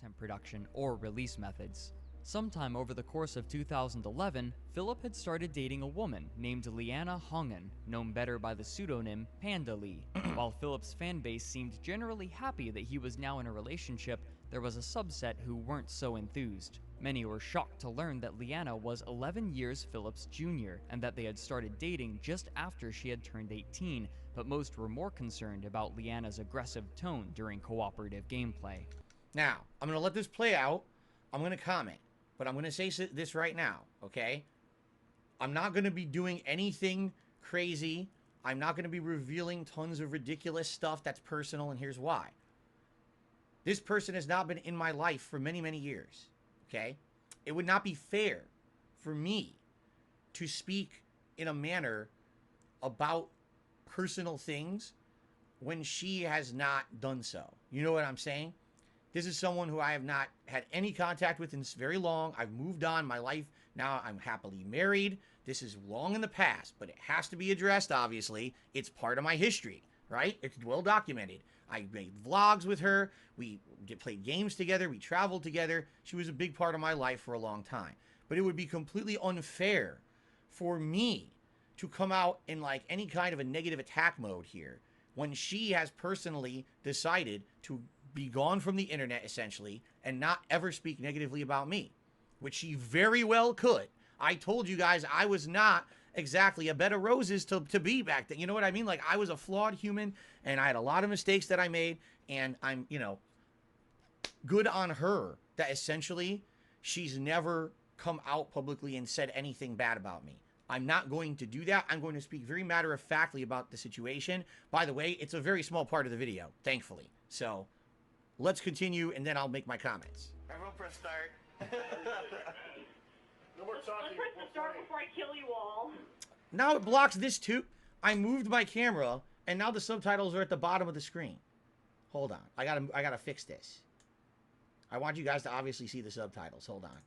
content production or release methods. Sometime over the course of 2011, Philip had started dating a woman named Leanna Hongen, known better by the pseudonym Pandalee. While Philip's fanbase seemed generally happy that he was now in a relationship, there was a subset who weren't so enthused. Many were shocked to learn that Leanna was 11 years Philip's junior, and that they had started dating just after she had turned 18, but most were more concerned about Leanna's aggressive tone during cooperative gameplay. Now, I'm going to let this play out. I'm going to comment, but I'm going to say this right now, okay? I'm not going to be doing anything crazy. I'm not going to be revealing tons of ridiculous stuff that's personal, and here's why. This person has not been in my life for many, many years, okay? It would not be fair for me to speak in a manner about personal things when she has not done so. You know what I'm saying? This is someone who I have not had any contact with in very long. I've moved on my life. Now I'm happily married. This is long in the past, but it has to be addressed, obviously. It's part of my history, right? It's well documented. I made vlogs with her. We played games together. We traveled together. She was a big part of my life for a long time. But it would be completely unfair for me to come out in like any kind of a negative attack mode here when she has personally decided to be gone from the internet, essentially, and not ever speak negatively about me, which she very well could. I told you guys I was not exactly a bed of roses to be back then. You know what I mean? Like, I was a flawed human, and I had a lot of mistakes that I made, and I'm, you know, good on her that essentially she's never come out publicly and said anything bad about me. I'm not going to do that. I'm going to speak very matter-of-factly about the situation. By the way, it's a very small part of the video, thankfully. So let's continue, and then I'll make my comments. Everyone press start. No more talking. Let's press the start before I kill you all. Now it blocks this too. I moved my camera, and now the subtitles are at the bottom of the screen. Hold on. I gotta fix this. I want you guys to obviously see the subtitles. Hold on.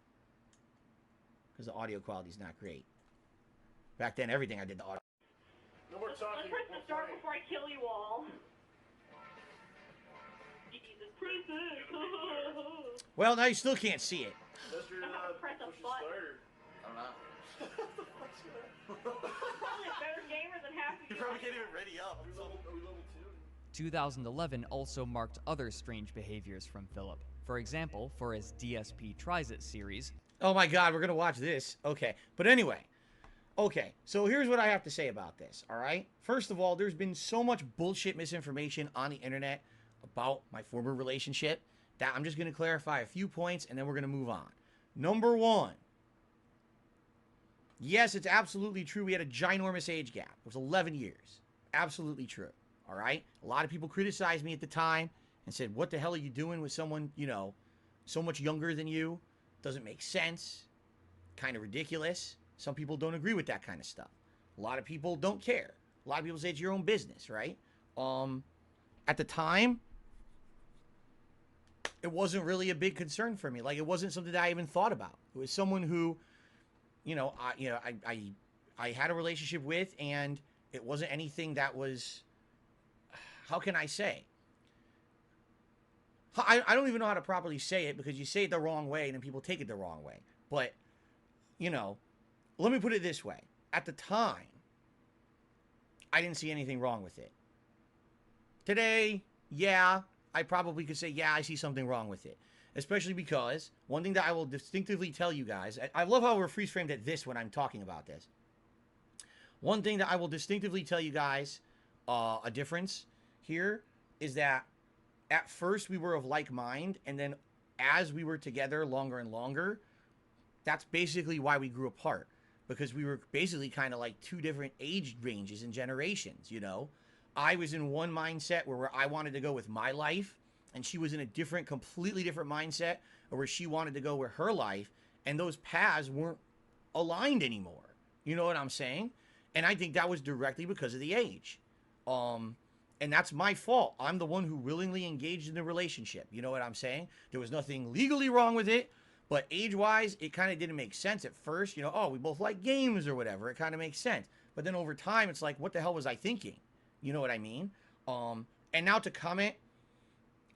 Because the audio quality is not great. Back then, everything I did the audio. No more talking. Let's press the start before I kill you all. Jesus Christ. Well, now you still can't see it. Unless you're Press a push the button. starter. I'm not. Probably a better gamer than half of You you. probably can't even ready up. Are we level 2? 2011 also marked other strange behaviors from Philip. For example, for his DSP Tries It series. Oh my God, we're gonna watch this. Okay, but anyway. Okay, so here's what I have to say about this, all right? First of all, there's been so much bullshit misinformation on the internet about my former relationship that I'm just going to clarify a few points and then we're going to move on. Number one, yes, it's absolutely true we had a ginormous age gap. It was 11 years. Absolutely true, all right? A lot of people criticized me at the time and said, what the hell are you doing with someone, you know, so much younger than you? Doesn't make sense. Kind of ridiculous. Some people don't agree with that kind of stuff. A lot of people don't care. A lot of people say it's your own business, right? At the time, it wasn't really a big concern for me. Like, it wasn't something that I even thought about. It was someone who, I had a relationship with, and it wasn't anything that was, how can I say? I don't even know how to properly say it, because you say it the wrong way and then people take it the wrong way. But, you know, let me put it this way. At the time, I didn't see anything wrong with it. Today, yeah, I probably could say, yeah, I see something wrong with it. Especially because one thing that I will distinctively tell you guys, I love how we're freeze framed at this when I'm talking about this. One thing that I will distinctively tell you guys, a difference here, is that at first we were of like mind, and then as we were together longer and longer, that's basically why we grew apart. Because we were basically kind of like two different age ranges and generations, you know? I was in one mindset where I wanted to go with my life, and she was in a different, completely different mindset where she wanted to go with her life, and those paths weren't aligned anymore. You know what I'm saying? And I think that was directly because of the age. And that's my fault. I'm the one who willingly engaged in the relationship. You know what I'm saying? There was nothing legally wrong with it. But age-wise, it kind of didn't make sense at first. You know, oh, we both like games or whatever. It kind of makes sense. But then over time, it's like, what the hell was I thinking? You know what I mean? And now to comment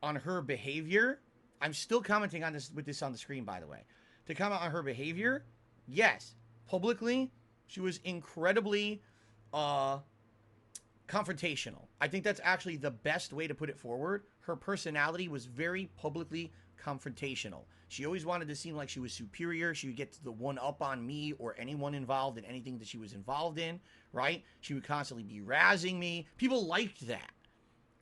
on her behavior, I'm still commenting on this with this on the screen, by the way. To comment on her behavior, yes, publicly, she was incredibly confrontational. I think that's actually the best way to put it forward. Her personality was very publicly confrontational. She always wanted to seem like she was superior. She would get the one up on me or anyone involved in anything that she was involved in, right? She would constantly be razzing me. People liked that,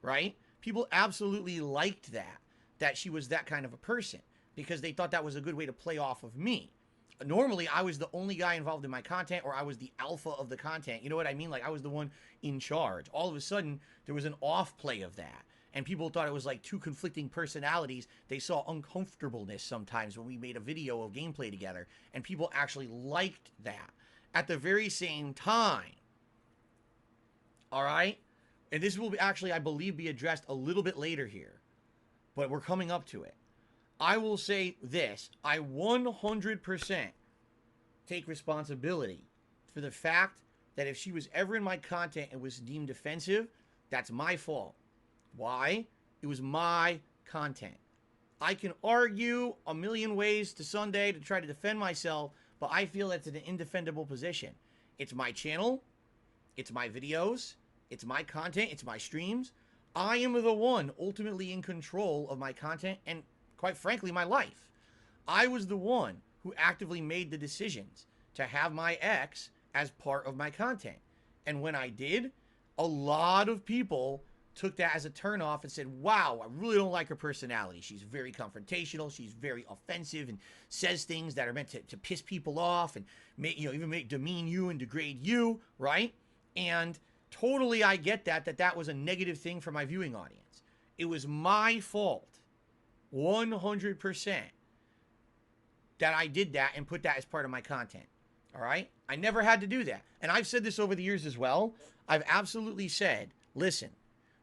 right? People absolutely liked that she was that kind of a person because they thought that was a good way to play off of me. Normally, I was the only guy involved in my content, or I was the alpha of the content. You know what I mean? Like, I was the one in charge. All of a sudden, there was an off play of that. And people thought it was like two conflicting personalities. They saw uncomfortableness sometimes when we made a video of gameplay together. And people actually liked that. At the very same time, all right? And this will actually, I believe, be addressed a little bit later here. But we're coming up to it. I will say this. I 100% take responsibility for the fact that if she was ever in my content and was deemed offensive, that's my fault. Why? It was my content. I can argue a million ways to Sunday to try to defend myself, but I feel that's an indefendable position. It's my channel. It's my videos. It's my content. It's my streams. I am the one ultimately in control of my content and, quite frankly, my life. I was the one who actively made the decisions to have my ex as part of my content. And when I did, a lot of people took that as a turnoff and said, wow, I really don't like her personality. She's very confrontational. She's very offensive and says things that are meant to piss people off and even demean you and degrade you, right? And totally I get that was a negative thing for my viewing audience. It was my fault, 100%, that I did that and put that as part of my content, all right? I never had to do that. And I've said this over the years as well. I've absolutely said, listen,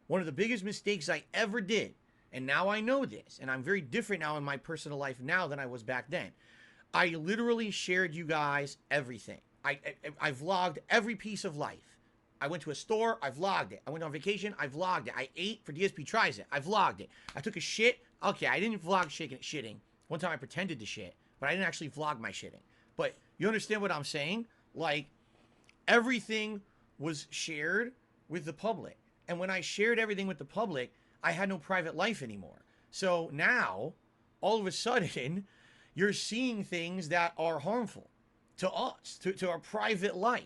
one of the biggest mistakes I ever did, and now I know this, and I'm very different now in my personal life now than I was back then. I literally shared you guys everything. I vlogged every piece of life. I went to a store, I vlogged it. I went on vacation, I vlogged it. I ate for DSP Tries It, I vlogged it. I took a shit. Okay, I didn't vlog shitting. One time I pretended to shit, but I didn't actually vlog my shitting. But you understand what I'm saying? Like, everything was shared with the public. And when I shared everything with the public, I had no private life anymore. So now, all of a sudden, you're seeing things that are harmful to us, to our private life.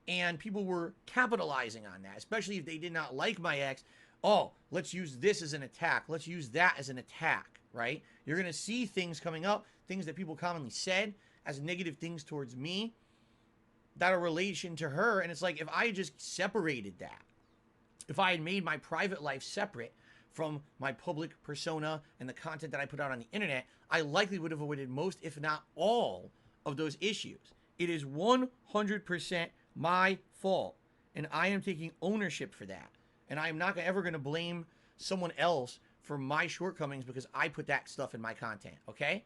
And people were capitalizing on that, especially if they did not like my ex. Oh, let's use this as an attack. Let's use that as an attack, right? You're going to see things coming up, things that people commonly said as negative things towards me that are relation to her. And it's like, if I just separated that, if I had made my private life separate from my public persona and the content that I put out on the internet, I likely would have avoided most, if not all, of those issues. It is 100% my fault, and I am taking ownership for that. And I am not ever going to blame someone else for my shortcomings because I put that stuff in my content, okay?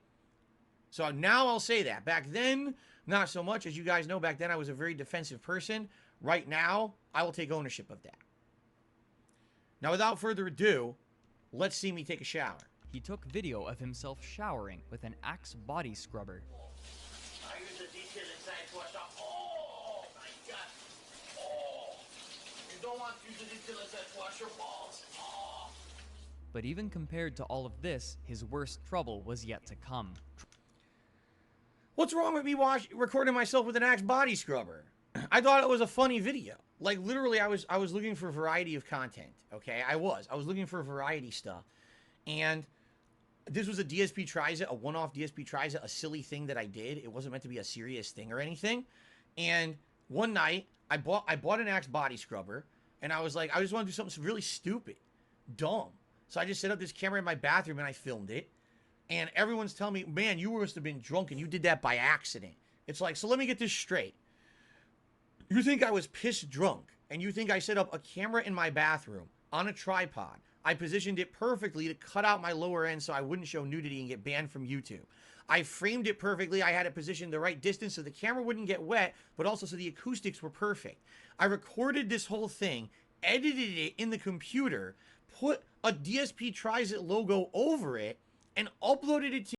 So now I'll say that. Back then, not so much. As you guys know, back then I was a very defensive person. Right now, I will take ownership of that. Now, without further ado, let's see me take a shower. He took video of himself showering with an Axe body scrubber. I use the detail inside to wash off. Oh my god. Oh. You don't want to use the detail inside to wash your balls. Oh. But even compared to all of this, his worst trouble was yet to come. What's wrong with me recording myself with an Axe body scrubber? I thought it was a funny video. Like, literally, I was looking for a variety of content, okay? I was looking for variety stuff. And this was a DSP Tries It, a one-off DSP Tries It, a silly thing that I did. It wasn't meant to be a serious thing or anything. And one night, I bought an Axe body scrubber, and I was like, I just want to do something really stupid, dumb. So I just set up this camera in my bathroom, and I filmed it. And everyone's telling me, man, you must have been drunk, and you did that by accident. It's like, so let me get this straight. You think I was pissed drunk, and you think I set up a camera in my bathroom on a tripod. I positioned it perfectly to cut out my lower end so I wouldn't show nudity and get banned from YouTube. I framed it perfectly. I had it positioned the right distance so the camera wouldn't get wet, but also so the acoustics were perfect. I recorded this whole thing, edited it in the computer, put a DSP Tries It logo over it, and uploaded it to